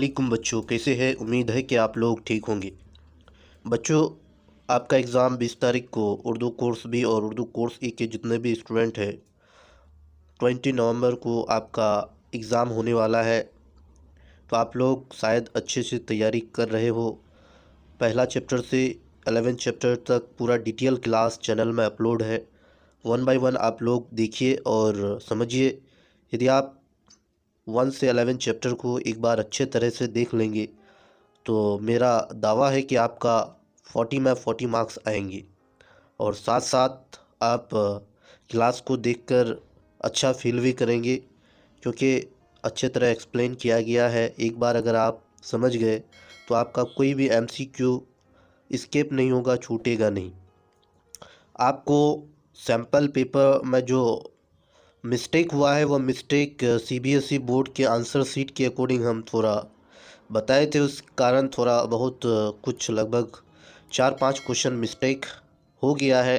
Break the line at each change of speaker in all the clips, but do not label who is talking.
वालेकुम बच्चों, कैसे हैं? उम्मीद है कि आप लोग ठीक होंगे। बच्चों, आपका एग्ज़ाम 20 तारीख को उर्दू कोर्स भी और उर्दू कोर्स ए के जितने भी स्टूडेंट हैं 20 नवंबर को आपका एग्ज़ाम होने वाला है। तो आप लोग शायद अच्छे से तैयारी कर रहे हो। पहला चैप्टर से 11 चैप्टर तक पूरा डिटेल क्लास चैनल में अपलोड है। 1 बाय 1 आप लोग देखिए और समझिए। यदि आप 1 से 11 चैप्टर को एक बार अच्छे तरह से देख लेंगे तो मेरा दावा है कि आपका 40 में 40 मार्क्स आएंगे। और साथ साथ आप क्लास को देखकर अच्छा फील भी करेंगे, क्योंकि अच्छे तरह एक्सप्लेन किया गया है। एक बार अगर आप समझ गए तो आपका कोई भी एमसीक्यू स्किप नहीं होगा, छूटेगा नहीं। आपको सैम्पल पेपर में जो मिस्टेक हुआ है वह मिस्टेक सीबीएसई बोर्ड के आंसर सीट के अकॉर्डिंग हम थोड़ा बताए थे। उस कारण थोड़ा बहुत कुछ लगभग 4-5 क्वेश्चन मिस्टेक हो गया है।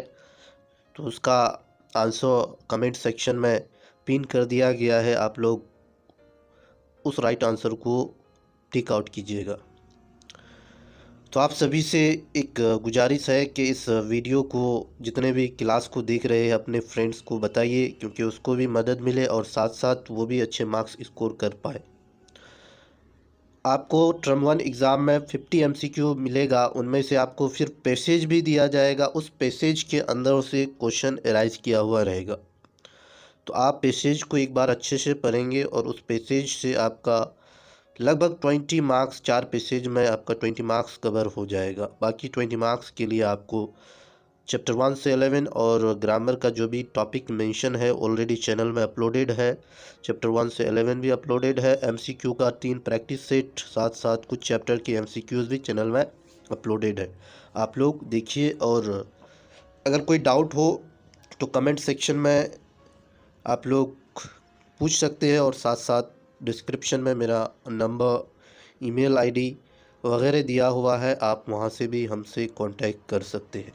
तो उसका आंसर कमेंट सेक्शन में पिन कर दिया गया है। आप लोग उस राइट आंसर को टिक आउट कीजिएगा। तो आप सभी से एक गुजारिश है कि इस वीडियो को जितने भी क्लास को देख रहे हैं अपने फ्रेंड्स को बताइए, क्योंकि उसको भी मदद मिले और साथ साथ वो भी अच्छे मार्क्स स्कोर कर पाए। आपको टर्म 1 एग्ज़ाम में 50 एमसीक्यू मिलेगा। उनमें से आपको फिर पैसेज भी दिया जाएगा। उस पैसेज के अंदर से क्वेश्चन एराइज किया हुआ रहेगा। तो आप पैसेज को एक बार अच्छे से पढ़ेंगे और उस पैसेज से आपका लगभग 20 मार्क्स, 4 पैसेज में आपका 20 मार्क्स कवर हो जाएगा। बाकी 20 मार्क्स के लिए आपको चैप्टर 1 से 11 और ग्रामर का जो भी टॉपिक मेंशन है ऑलरेडी चैनल में अपलोडेड है। चैप्टर 1 से 11 भी अपलोडेड है। एमसीक्यू का 3 प्रैक्टिस सेट, साथ साथ कुछ चैप्टर के एमसीक्यूज़ भी चैनल में अपलोडेड है। आप लोग देखिए और अगर कोई डाउट हो तो कमेंट सेक्शन में आप लोग पूछ सकते हैं। और साथ साथ डिस्क्रिप्शन में मेरा नंबर, ईमेल आईडी वगैरह दिया हुआ है, आप वहां से भी हमसे कांटेक्ट कर सकते हैं।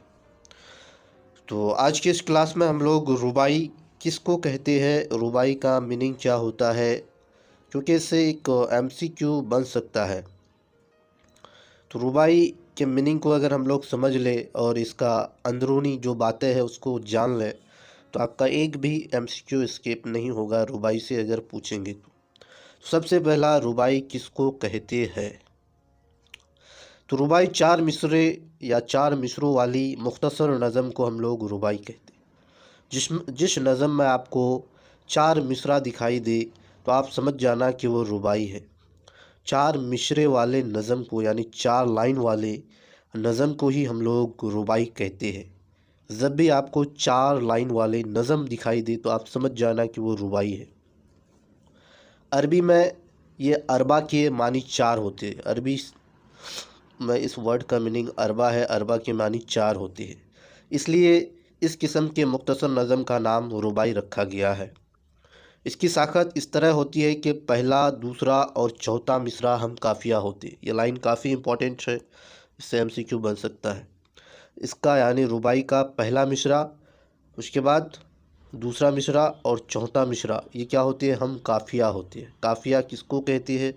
तो आज के इस क्लास में हम लोग रुबाई किसको कहते हैं, रुबाई का मीनिंग क्या होता है, क्योंकि इससे एक एमसीक्यू बन सकता है। तो रुबाई के मीनिंग को अगर हम लोग समझ ले और इसका अंदरूनी जो बातें हैं उसको जान ले तो आपका एक भी एमसीक्यू स्किप नहीं होगा रुबाई से अगर पूछेंगे तो। सबसे पहला, रुबाई किसको कहते हैं? तो रुबाई 4 मिसरे या 4 मिसरों वाली मुख्तसर नज़म को हम लोग रुबाई कहते हैं। जिस नज़म में आपको 4 मिसरा दिखाई दे तो आप समझ जाना कि वो रुबाई है। 4 मिसरे वाले नज़म को, यानी 4 लाइन वाले नज़म को ही हम लोग रुबाई कहते हैं। जब भी आपको 4 लाइन वाले नज़म दिखाई दे तो आप समझ जाना कि वो रुबाई है। अरबी में ये अरबा के मानी 4 होते हैं। अरबी में इस वर्ड का मीनिंग अरबा है, अरबा के मानी 4 होते हैं। इसलिए इस किस्म के मुख्तसर नज़म का नाम रुबाई रखा गया है। इसकी साखत इस तरह होती है कि पहला, दूसरा और चौथा मिसरा हम काफिया होते हैं। ये लाइन काफ़ी इंपॉर्टेंट है, इससे एमसीक्यू बन सकता है। इसका यानी रुबाई का पहला मिसरा, उसके बाद दूसरा मिसरा और चौथा मिसरा, ये क्या होते हैं? हम काफिया होते हैं। काफिया किसको कहते हैं?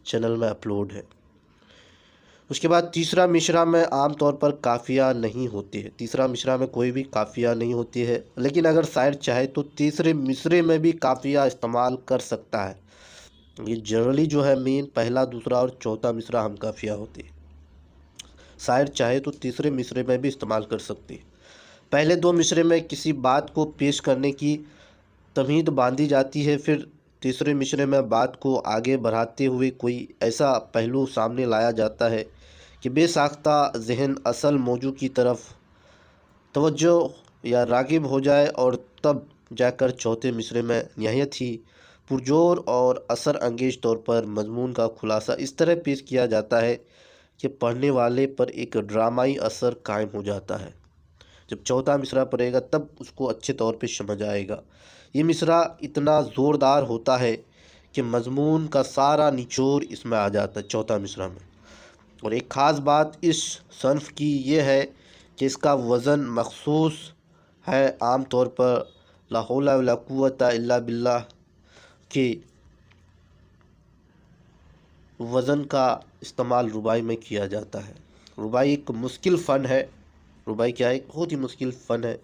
चैनल में अपलोड है। उसके बाद तीसरा मिसरा में आम तौर पर काफिया नहीं होती है। तीसरा मिसरा में कोई भी काफिया नहीं होती है, लेकिन अगर शायर चाहे तो तीसरे मिसरे में भी काफिया इस्तेमाल कर सकता है। ये जनरली जो है मेन पहला, दूसरा और चौथा मिसरा हम काफिया होते हैं। शायर चाहे तो तीसरे मिसरे में भी इस्तेमाल कर सकते हैं। पहले 2 मिसरे में किसी बात को पेश करने की तमीद बांधी जाती है, फिर तीसरे मिसरे में बात को आगे बढ़ाते हुए कोई ऐसा पहलू सामने लाया जाता है कि बेसाख्ता जहन असल मौजू की तरफ तवज्जो या रागिब हो जाए, और तब जाकर चौथे मिसरे में नहायत ही पुरजोर और असर अंगेज तौर पर मजमून का खुलासा इस तरह पेश किया जाता है कि पढ़ने वाले पर एक ड्रामाई असर कायम हो जाता है। जब चौथा मिसरा पढ़ेगा तब उसको अच्छे तौर पे समझ आएगा। ये मिसरा इतना ज़ोरदार होता है कि मजमून का सारा निचोड़ इसमें आ जाता है चौथा मिसरा में। और एक ख़ास बात इस सन्फ़ की ये है कि इसका वज़न मखसूस है। आम तौर पर ला हौला वला कुव्वता इल्ला बिल्लाह के वज़न का इस्तेमाल रुबाई में किया जाता है। रुबाई एक मुश्किल फ़न है। रुबाई क्या है? एक बहुत ही मुश्किल फ़न है।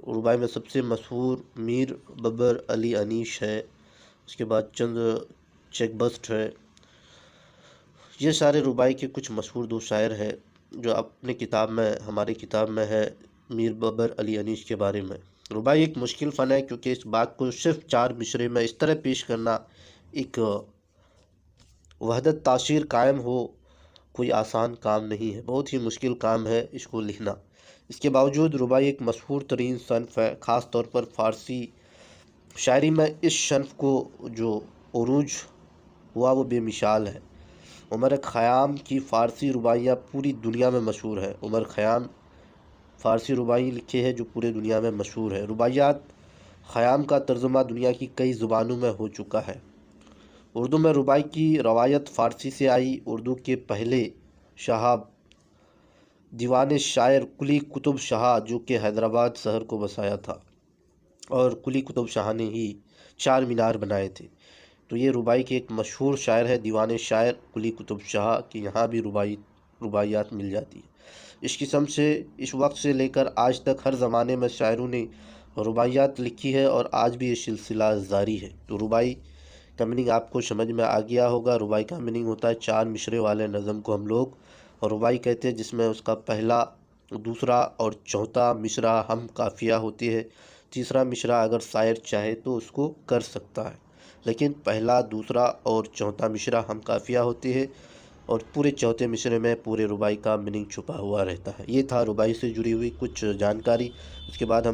रुबाई में सबसे मशहूर मीर बब्बर अली अनीश है। उसके बाद चंद चेकबस्ट है। ये सारे रुबाई के कुछ मशहूर दो शायर हैं जो अपने किताब में, हमारी किताब में है मीर बब्बर अली अनीश के बारे में। रुबाई एक मुश्किल फ़न है क्योंकि इस बात को सिर्फ 4 मिसरे में इस तरह पेश करना, एक वहदत तासीर कायम हो, कोई आसान काम नहीं है, बहुत ही मुश्किल काम है इसको लिखना। इसके बावजूद रुबाई एक मशहूर तरीन सन्फ़ है। ख़ास तौर पर फ़ारसी शायरी में इस सन्फ़ को जो उरूज हुआ वो बेमिसाल है। उमर ख़याम की फ़ारसी रुबाइयाँ पूरी दुनिया में मशहूर है। उमर ख़याम फ़ारसी रुबाई लिखे हैं जो पूरे दुनिया में मशहूर है। रुबाइयात ख़याम का तर्जुमा दुनिया की कई ज़ुबानों में हो चुका है। उर्दू में रुबाई की रवायत फ़ारसी से आई। उर्दू के पहले शाह दीवान शायर कुली कुतुब शाह जो कि हैदराबाद शहर को बसाया था, और कुली कुतुब शाह ने ही 4 मीनार बनाए थे। तो ये रुबाई के एक मशहूर शायर है दीवान शायर कुली कुतुब शाह, कि यहाँ भी रुबाइयात मिल जाती है। इस किस्म से इस वक्त से लेकर आज तक हर ज़माने में शायरों ने रुबाइयात लिखी है और आज भी ये सिलसिला जारी है। तो रुबाई का मीनिंग आपको समझ में आ गया होगा। रुबाई का मीनिंग होता है 4 मिसरे वाले नज़म को हम लोग रुबाई कहते हैं, जिसमें उसका पहला, दूसरा और चौथा मिसरा हम काफिया होती है। तीसरा मिसरा अगर शायर चाहे तो उसको कर सकता है, लेकिन पहला, दूसरा और चौथा मिसरा हम काफिया होती है, और पूरे चौथे मिसरे में पूरे रुबाई का मीनिंग छुपा हुआ रहता है। ये था रुबाई से जुड़ी हुई कुछ जानकारी। उसके बाद हम